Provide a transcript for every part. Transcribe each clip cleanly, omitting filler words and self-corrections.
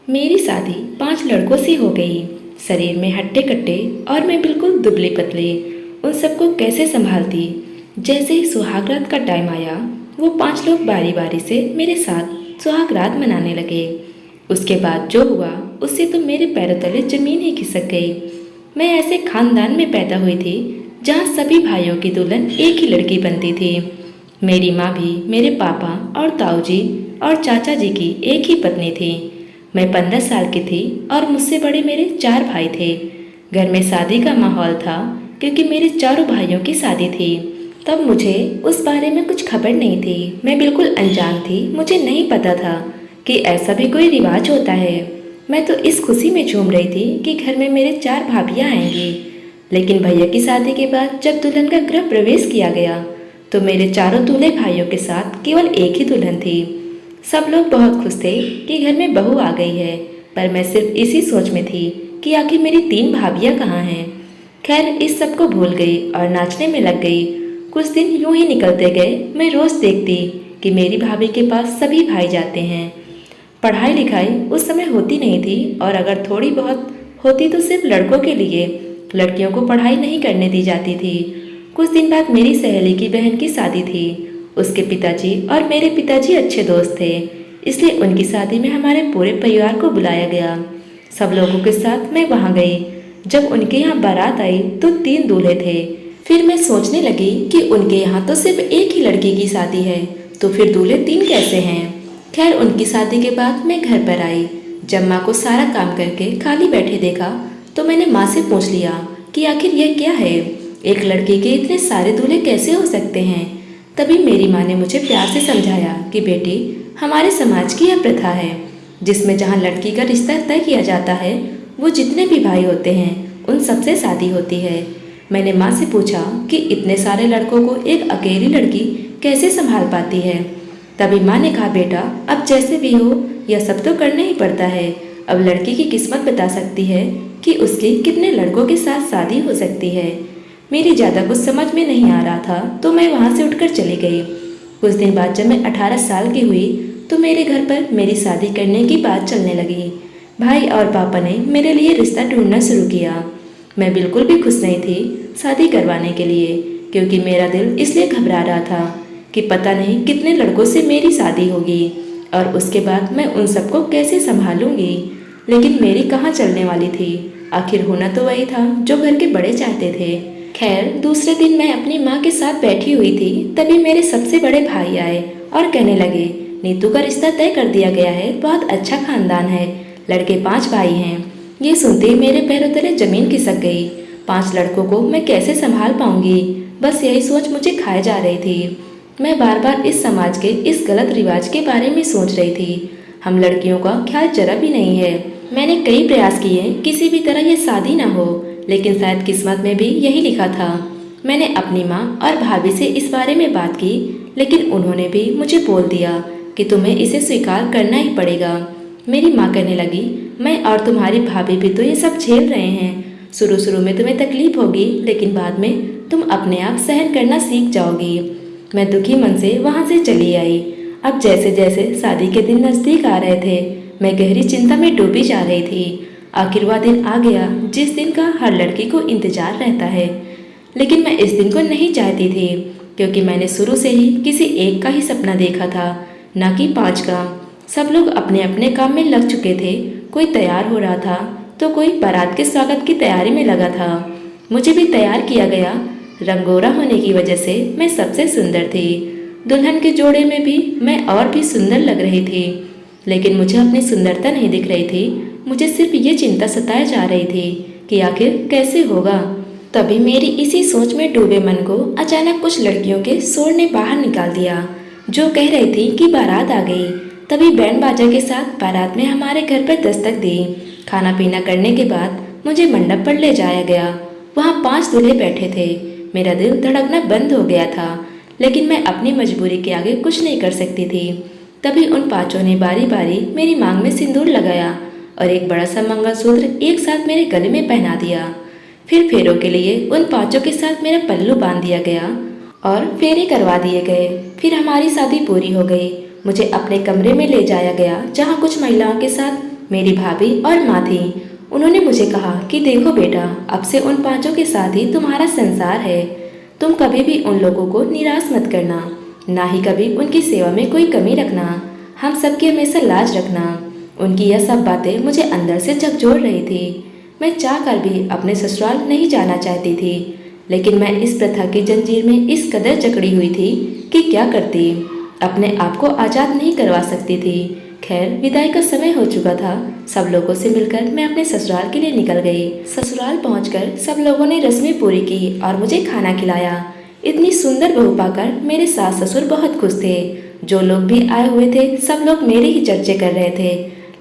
मेरी शादी 5 लड़कों से हो गई। शरीर में हट्टे कट्टे और मैं बिल्कुल दुबली पतली। उन सबको कैसे संभालती। जैसे ही सुहागरात का टाइम आया, वो 5 लोग बारी बारी से मेरे साथ सुहागरात मनाने लगे। उसके बाद जो हुआ उससे तो मेरे पैरों तले जमीन ही खिसक गई। मैं ऐसे खानदान में पैदा हुई थी जहाँ सभी भाइयों की दुल्हन एक ही लड़की बनती थी। मेरी माँ भी मेरे पापा और ताऊ जी और चाचा जी की एक ही पत्नी थी। मैं 15 साल की थी और मुझसे बड़े मेरे 4 भाई थे। घर में शादी का माहौल था क्योंकि मेरे चारों भाइयों की शादी थी। तब मुझे उस बारे में कुछ खबर नहीं थी। मैं बिल्कुल अनजान थी। मुझे नहीं पता था कि ऐसा भी कोई रिवाज होता है। मैं तो इस खुशी में झूम रही थी कि घर में मेरे 4 भाभियाँ आएंगी। लेकिन भैया की शादी के बाद जब दुल्हन का गृह प्रवेश किया गया तो मेरे चारों दूल्हे भाइयों के साथ केवल एक ही दुल्हन थी। सब लोग बहुत खुश थे कि घर में बहू आ गई है, पर मैं सिर्फ इसी सोच में थी कि आखिर मेरी 3 भाभियाँ कहाँ हैं। खैर इस सब को भूल गई और नाचने में लग गई। कुछ दिन यूं ही निकलते गए। मैं रोज देखती कि मेरी भाभी के पास सभी भाई जाते हैं। पढ़ाई लिखाई उस समय होती नहीं थी और अगर थोड़ी बहुत होती तो सिर्फ लड़कों के लिए। लड़कियों को पढ़ाई नहीं करने दी जाती थी। कुछ दिन बाद मेरी सहेली की बहन की शादी थी। उसके पिताजी और मेरे पिताजी अच्छे दोस्त थे, इसलिए उनकी शादी में हमारे पूरे परिवार को बुलाया गया। सब लोगों के साथ मैं वहाँ गई। जब उनके यहाँ बारात आई तो 3 दूल्हे थे। फिर मैं सोचने लगी कि उनके यहाँ तो सिर्फ एक ही लड़की की शादी है, तो फिर दूल्हे 3 कैसे हैं। खैर उनकी शादी के बाद मैं घर पर आई। जब माँ को सारा काम करके खाली बैठे देखा तो मैंने माँ से पूछ लिया कि आखिर यह क्या है, एक लड़की के इतने सारे दूल्हे कैसे हो सकते हैं। तभी मेरी माँ ने मुझे प्यार से समझाया कि बेटी, हमारे समाज की यह प्रथा है जिसमें जहाँ लड़की का रिश्ता तय किया जाता है वो जितने भी भाई होते हैं उन सबसे शादी होती है। मैंने माँ से पूछा कि इतने सारे लड़कों को एक अकेली लड़की कैसे संभाल पाती है। तभी माँ ने कहा, बेटा अब जैसे भी हो यह सब तो करना ही पड़ता है। अब लड़की की किस्मत बता सकती है कि उसकी कितने लड़कों के साथ शादी हो सकती है। मेरी ज़्यादा कुछ समझ में नहीं आ रहा था तो मैं वहाँ से उठकर चली गई। कुछ दिन बाद जब मैं 18 साल की हुई तो मेरे घर पर मेरी शादी करने की बात चलने लगी। भाई और पापा ने मेरे लिए रिश्ता ढूंढना शुरू किया। मैं बिल्कुल भी खुश नहीं थी शादी करवाने के लिए, क्योंकि मेरा दिल इसलिए घबरा रहा था कि पता नहीं कितने लड़कों से मेरी शादी होगी और उसके बाद मैं उन सबको कैसे संभालूंगी। लेकिन मेरी कहाँ चलने वाली थी। आखिर होना तो वही था जो घर के बड़े चाहते थे। खैर दूसरे दिन मैं अपनी माँ के साथ बैठी हुई थी, तभी मेरे सबसे बड़े भाई आए और कहने लगे, नीतू का रिश्ता तय कर दिया गया है, बहुत अच्छा खानदान है, लड़के 5 भाई हैं। ये सुनते ही मेरे पैरों तले जमीन खिसक गई। 5 लड़कों को मैं कैसे संभाल पाऊंगी, बस यही सोच मुझे खाए जा रही थी। मैं बार बार इस समाज के इस गलत रिवाज के बारे में सोच रही थी। हम लड़कियों का ख्याल जरा भी नहीं है। मैंने कई प्रयास किए किसी भी तरह ये शादी ना हो, लेकिन शायद किस्मत में भी यही लिखा था। मैंने अपनी माँ और भाभी से इस बारे में बात की, लेकिन उन्होंने भी मुझे बोल दिया कि तुम्हें इसे स्वीकार करना ही पड़ेगा। मेरी माँ कहने लगी, मैं और तुम्हारी भाभी भी तो ये सब झेल रहे हैं। शुरू शुरू में तुम्हें तकलीफ होगी, लेकिन बाद में तुम अपने आप सहन करना सीख जाओगी। मैं दुखी मन से वहाँ से चली आई। अब जैसे जैसे शादी के दिन नज़दीक आ रहे थे, मैं गहरी चिंता में डूबी जा रही थी। आखिर वह दिन आ गया जिस दिन का हर लड़की को इंतजार रहता है। लेकिन मैं इस दिन को नहीं चाहती थी, क्योंकि मैंने शुरू से ही किसी एक का ही सपना देखा था, न कि 5 का। सब लोग अपने अपने काम में लग चुके थे। कोई तैयार हो रहा था तो कोई बारात के स्वागत की तैयारी में लगा था। मुझे भी तैयार किया गया। रंगोरा होने की वजह से मैं सबसे सुंदर थी। दुल्हन के जोड़े में भी मैं और भी सुंदर लग रही थी, लेकिन मुझे अपनी सुंदरता नहीं दिख रही थी। मुझे सिर्फ ये चिंता सताए जा रही थी कि आखिर कैसे होगा। तभी मेरी इसी सोच में डूबे मन को अचानक कुछ लड़कियों के शोर ने बाहर निकाल दिया, जो कह रही थी कि बारात आ गई। तभी बैंड बाजा के साथ बारात ने हमारे घर पर दस्तक दी। खाना पीना करने के बाद मुझे मंडप पर ले जाया गया। वहाँ 5 दूल्हे बैठे थे। मेरा दिल धड़कना बंद हो गया था, लेकिन मैं अपनी मजबूरी के आगे कुछ नहीं कर सकती थी। तभी उन 5 ने बारी बारी मेरी मांग में सिंदूर लगाया और एक बड़ा सा मंगलसूत्र एक साथ मेरे गले में पहना दिया। फिर फेरों के लिए उन 5 के साथ मेरा पल्लू बांध दिया गया और फेरे करवा दिए गए। फिर हमारी शादी पूरी हो गई। मुझे अपने कमरे में ले जाया गया, जहाँ कुछ महिलाओं के साथ मेरी भाभी और माँ थी। उन्होंने मुझे कहा कि देखो बेटा, अब से उन पांचों के साथ ही तुम्हारा संसार है। तुम कभी भी उन लोगों को निराश मत करना, ना ही कभी उनकी सेवा में कोई कमी रखना। हम सबकी हमेशा लाज रखना। उनकी यह सब बातें मुझे अंदर से झकझोर रही थी। मैं चाह कर भी अपने ससुराल नहीं जाना चाहती थी, लेकिन मैं इस प्रथा की जंजीर में इस कदर जकड़ी हुई थी कि क्या करती। अपने आप को आज़ाद नहीं करवा सकती थी। खैर, विदाई का समय हो चुका था। सब लोगों से मिलकर मैं अपने ससुराल के लिए निकल गई। ससुराल पहुंचकर सब लोगों ने रस्में पूरी की और मुझे खाना खिलाया। इतनी सुंदर बहू पाकर मेरे सास ससुर बहुत खुश थे। जो लोग भी आए हुए थे सब लोग मेरे ही चर्चे कर रहे थे,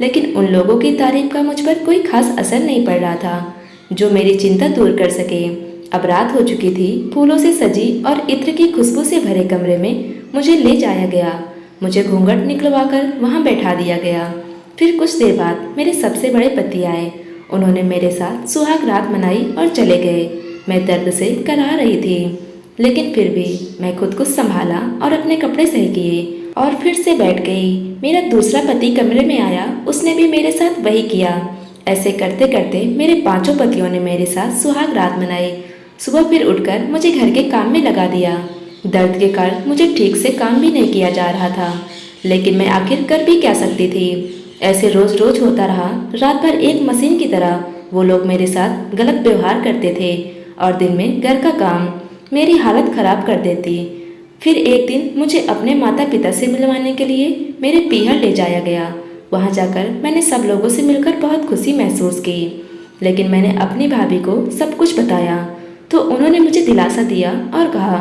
लेकिन उन लोगों की तारीफ का मुझ पर कोई खास असर नहीं पड़ रहा था जो मेरी चिंता दूर कर सके। अब रात हो चुकी थी। फूलों से सजी और इत्र की खुशबू से भरे कमरे में मुझे ले जाया गया। मुझे घूंघट निकलवाकर वहां बैठा दिया गया। फिर कुछ देर बाद मेरे सबसे बड़े पति आए। उन्होंने मेरे साथ सुहाग रात मनाई और चले गए। मैं दर्द से कराह रही थी, लेकिन फिर भी मैं खुद को संभाला और अपने कपड़े सही किए और फिर से बैठ गई। मेरा दूसरा पति कमरे में आया। उसने भी मेरे साथ वही किया। ऐसे करते करते मेरे पांचों पतियों ने मेरे साथ सुहाग रात मनाई। सुबह फिर उठकर मुझे घर के काम में लगा दिया। दर्द के कारण मुझे ठीक से काम भी नहीं किया जा रहा था, लेकिन मैं आखिर कर भी क्या सकती थी। ऐसे रोज रोज होता रहा। रात भर एक मशीन की तरह वो लोग मेरे साथ गलत व्यवहार करते थे और दिन में घर का काम मेरी हालत खराब कर देती। फिर एक दिन मुझे अपने माता पिता से मिलवाने के लिए मेरे पीहर ले जाया गया। वहां जाकर मैंने सब लोगों से मिलकर बहुत खुशी महसूस की, लेकिन मैंने अपनी भाभी को सब कुछ बताया तो उन्होंने मुझे दिलासा दिया और कहा,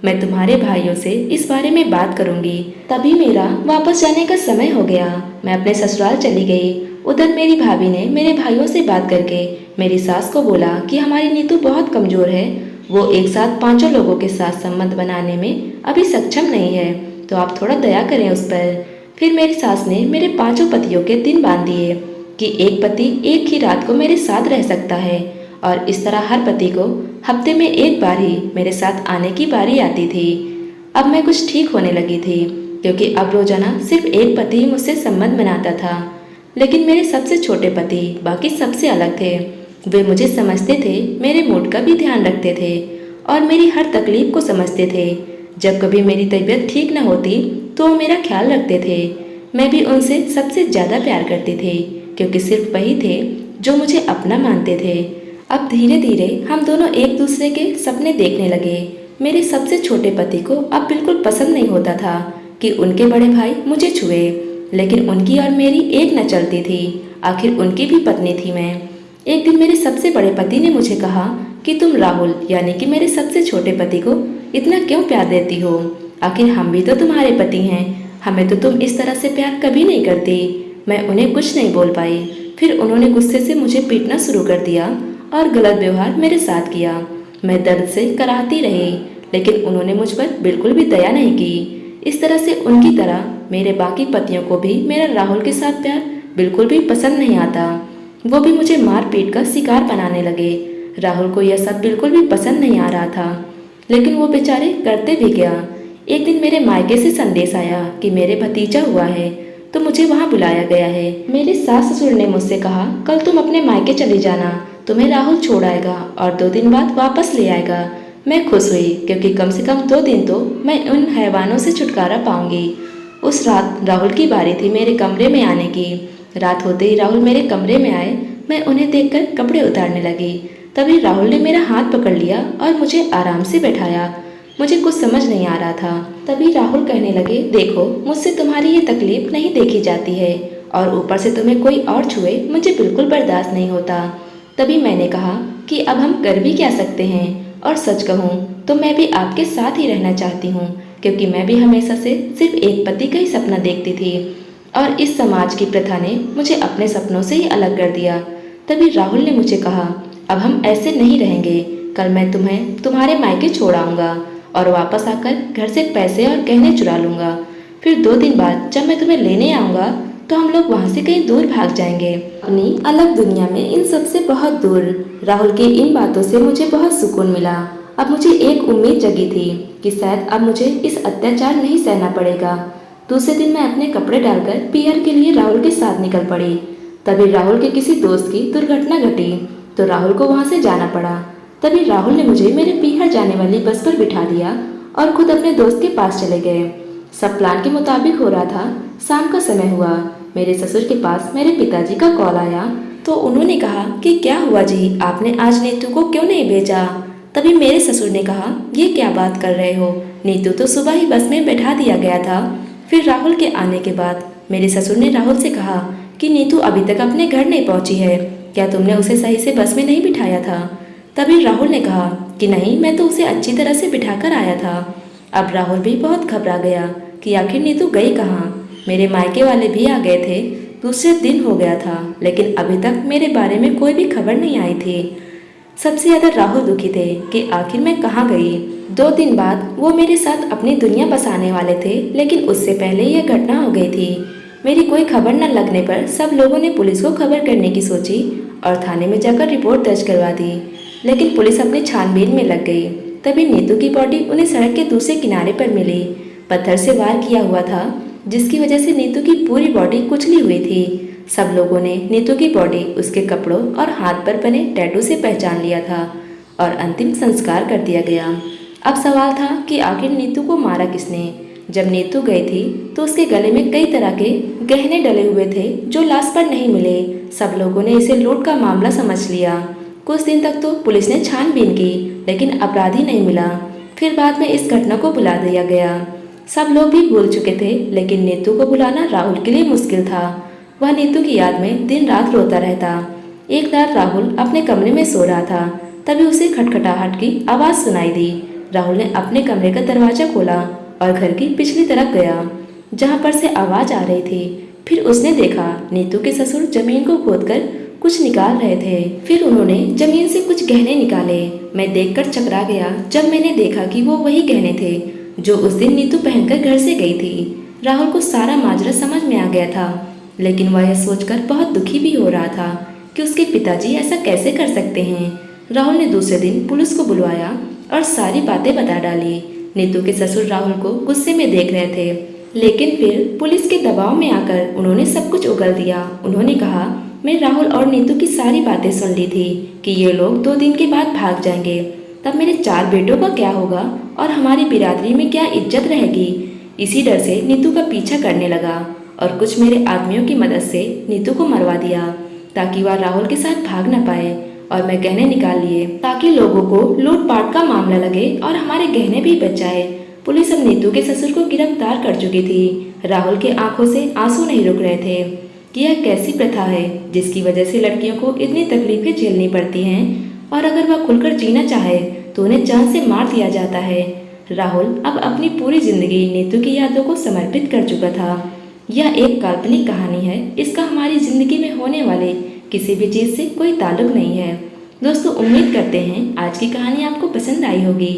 मैं तुम्हारे भाइयों से इस बारे में बात करूंगी। तभी मेरा वापस जाने का समय हो गया। मैं अपने ससुराल चली गई। उधर मेरी भाभी ने मेरे भाइयों से बात करके मेरी सास को बोला कि हमारी नीतू बहुत कमजोर है, वो एक साथ पांचों लोगों के साथ संबंध बनाने में अभी सक्षम नहीं है, तो आप थोड़ा दया करें उस पर। फिर मेरी सास ने मेरे पांचों पतियों के दिन बांध दिए कि एक पति एक ही रात को मेरे साथ रह सकता है, और इस तरह हर पति को हफ्ते में एक बार ही मेरे साथ आने की बारी आती थी। अब मैं कुछ ठीक होने लगी थी, क्योंकि अब रोजाना सिर्फ एक पति ही मुझसे संबंध बनाता था। लेकिन मेरे सबसे छोटे पति बाकी सबसे अलग थे। वे मुझे समझते थे, मेरे मूड का भी ध्यान रखते थे और मेरी हर तकलीफ को समझते थे। जब कभी मेरी तबीयत ठीक न होती तो वो मेरा ख्याल रखते थे। मैं भी उनसे सबसे ज़्यादा प्यार करती थी, क्योंकि सिर्फ वही थे जो मुझे अपना मानते थे। अब धीरे धीरे हम दोनों एक दूसरे के सपने देखने लगे। मेरे सबसे छोटे पति को अब बिल्कुल पसंद नहीं होता था कि उनके बड़े भाई मुझे छुए, लेकिन उनकी और मेरी एक न चलती थी। आखिर उनकी भी पत्नी थी मैं। एक दिन मेरे सबसे बड़े पति ने मुझे कहा कि तुम राहुल यानी कि मेरे सबसे छोटे पति को इतना क्यों प्यार देती हो? आखिर हम भी तो तुम्हारे पति हैं, हमें तो तुम इस तरह से प्यार कभी नहीं करती। मैं उन्हें कुछ नहीं बोल पाई। फिर उन्होंने गुस्से से मुझे पीटना शुरू कर दिया और गलत व्यवहार मेरे साथ किया। मैं दर्द से कराहती रही, लेकिन उन्होंने मुझ पर बिल्कुल भी दया नहीं की। इस तरह से उनकी तरह मेरे बाकी पतियों को भी मेरा राहुल के साथ प्यार बिल्कुल भी पसंद नहीं आता। वो भी मुझे मार पीट का शिकार बनाने लगे। राहुल को यह सब बिल्कुल भी पसंद नहीं आ रहा था, लेकिन वो बेचारे करते भी क्या। एक दिन मेरे मायके से संदेश आया कि मेरे भतीजा हुआ है, तो मुझे वहाँ बुलाया गया है। मेरे सास ससुर ने मुझसे कहा, कल तुम अपने मायके चली जाना, तुम्हें राहुल छोड़ आएगा और 2 दिन बाद वापस ले आएगा। मैं खुश हुई, क्योंकि कम से कम 2 दिन तो मैं उन हैवानों से छुटकारा पाऊंगी। उस रात राहुल की बारी थी मेरे कमरे में आने की। रात होते ही राहुल मेरे कमरे में आए। मैं उन्हें देखकर कपड़े उतारने लगी। तभी राहुल ने मेरा हाथ पकड़ लिया और मुझे आराम से बैठाया। मुझे कुछ समझ नहीं आ रहा था। तभी राहुल कहने लगे, देखो, मुझसे तुम्हारी ये तकलीफ नहीं देखी जाती है, और ऊपर से तुम्हें कोई और छुए मुझे बिल्कुल बर्दाश्त नहीं होता। तभी मैंने कहा कि अब हम कर भी क्या सकते हैं, और सच कहूँ तो मैं भी आपके साथ ही रहना चाहती हूँ, क्योंकि मैं भी हमेशा से सिर्फ एक पति का ही सपना देखती थी, और इस समाज की प्रथा ने मुझे अपने सपनों से ही अलग कर दिया। तभी राहुल ने मुझे कहा, अब हम ऐसे नहीं रहेंगे। कल मैं तुम्हें तुम्हारे मायके छोड़ आऊँगा और वापस आकर घर से पैसे और गहने चुरा लूँगा। फिर 2 दिन बाद जब मैं तुम्हें लेने आऊँगा तो हम लोग वहाँ से कहीं दूर भाग जाएंगे, अपनी अलग दुनिया में, इन सब से बहुत दूर। राहुल की इन बातों से मुझे बहुत सुकून मिला। अब मुझे एक उम्मीद जगी थी कि शायद अब मुझे इस अत्याचार नहीं सहना पड़ेगा। दूसरे दिन मैं अपने कपड़े डालकर पीहर के लिए राहुल के साथ निकल पड़ी। तभी राहुल के किसी दोस्त की दुर्घटना घटी तो राहुल को वहाँ से जाना पड़ा। तभी राहुल ने मुझे मेरे पीहर जाने वाली बस पर बिठा दिया और खुद अपने दोस्त के पास चले गए। सब प्लान के मुताबिक हो रहा था। शाम का समय हुआ। मेरे ससुर के पास मेरे पिताजी का कॉल आया तो उन्होंने कहा कि क्या हुआ जी, आपने आज नीतू को क्यों नहीं भेजा। तभी मेरे ससुर ने कहा, ये क्या बात कर रहे हो, नीतू तो सुबह ही बस में बैठा दिया गया था। फिर राहुल के आने के बाद मेरे ससुर ने राहुल से कहा कि नीतू अभी तक अपने घर नहीं पहुंची है, क्या तुमने उसे सही से बस में नहीं बिठाया था। तभी राहुल ने कहा कि नहीं, मैं तो उसे अच्छी तरह से बिठाकर आया था। अब राहुल भी बहुत घबरा गया कि आखिर नीतू गई कहाँ। मेरे मायके वाले भी आ गए थे। दूसरे दिन हो गया था लेकिन अभी तक मेरे बारे में कोई भी खबर नहीं आई थी। सबसे ज़्यादा राहुल दुखी थे कि आखिर मैं कहाँ गई। 2 दिन बाद वो मेरे साथ अपनी दुनिया बसाने वाले थे लेकिन उससे पहले यह घटना हो गई थी। मेरी कोई खबर न लगने पर सब लोगों ने पुलिस को खबर करने की सोची और थाने में जाकर रिपोर्ट दर्ज करवा दी, लेकिन पुलिस अपनी छानबीन में लग गई। तभी नीतू की बॉडी उन्हें सड़क के दूसरे किनारे पर मिली। पत्थर से वार किया हुआ था जिसकी वजह से नीतू की पूरी बॉडी कुचली हुई थी। सब लोगों ने नीतू की बॉडी उसके कपड़ों और हाथ पर बने टैटू से पहचान लिया था और अंतिम संस्कार कर दिया गया। अब सवाल था कि आखिर नीतू को मारा किसने। जब नीतू गई थी तो उसके गले में कई तरह के गहने डले हुए थे जो लाश पर नहीं मिले। सब लोगों ने इसे लूट का मामला समझ लिया। कुछ दिन तक तो पुलिस ने छानबीन की लेकिन अपराधी नहीं मिला। फिर बाद में इस घटना को भुला दिया गया। सब लोग भी भूल चुके थे लेकिन नीतू को भुलाना राहुल के लिए मुश्किल था। वह नीतू की याद में दिन रात रोता रहता। एक रात राहुल अपने कमरे में सो रहा था, तभी उसे खटखटाहट की आवाज़ सुनाई दी। राहुल ने अपने कमरे का दरवाज़ा खोला और घर की पिछली तरफ गया जहाँ पर से आवाज़ आ रही थी। फिर उसने देखा नीतू के ससुर जमीन को खोदकर कुछ निकाल रहे थे। फिर उन्होंने जमीन से कुछ गहने निकाले। मैं देखकर चकरा गया जब मैंने देखा कि वो वही गहने थे जो उस दिन नीतू पहनकर घर से गई थी। राहुल को सारा माजरा समझ में आ गया था लेकिन वह यह सोचकर बहुत दुखी भी हो रहा था कि उसके पिताजी ऐसा कैसे कर सकते हैं। राहुल ने दूसरे दिन पुलिस को बुलवाया और सारी बातें बता डाली। नीतू के ससुर राहुल को गुस्से में देख रहे थे लेकिन फिर पुलिस के दबाव में आकर उन्होंने सब कुछ उगल दिया। उन्होंने कहा, मैं राहुल और नीतू की सारी बातें सुन ली थी कि ये लोग 2 दिन के बाद भाग जाएंगे। तब मेरे 4 बेटों का क्या होगा और हमारी बिरादरी में क्या इज्जत रहेगी। इसी डर से नीतू का पीछा करने लगा और कुछ मेरे आदमियों की मदद से नीतू को मरवा दिया ताकि वह राहुल के साथ भाग न पाए। और मैं गहने निकाल लिए ताकि लोगों को लूटपाट का मामला लगे और हमारे गहने भी बच जाए। पुलिस अब नीतू के ससुर को गिरफ्तार कर चुकी थी। राहुल के आंखों से आंसू नहीं रुक रहे थे कि यह कैसी प्रथा है जिसकी वजह से लड़कियों को इतनी तकलीफें झेलनी पड़ती हैं और अगर वह खुलकर जीना चाहे तो उन्हें जान से मार दिया जाता है। राहुल अब अपनी पूरी जिंदगी नीतू की यादों को समर्पित कर चुका था। यह एक काल्पनिक कहानी है। इसका हमारी जिंदगी में होने वाले किसी भी चीज़ से कोई ताल्लुक नहीं है। दोस्तों, उम्मीद करते हैं आज की कहानी आपको पसंद आई होगी।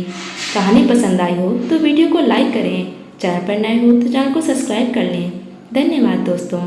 कहानी पसंद आई हो तो वीडियो को लाइक करें, चैनल पर नए हो तो चैनल को सब्सक्राइब कर लें। धन्यवाद दोस्तों।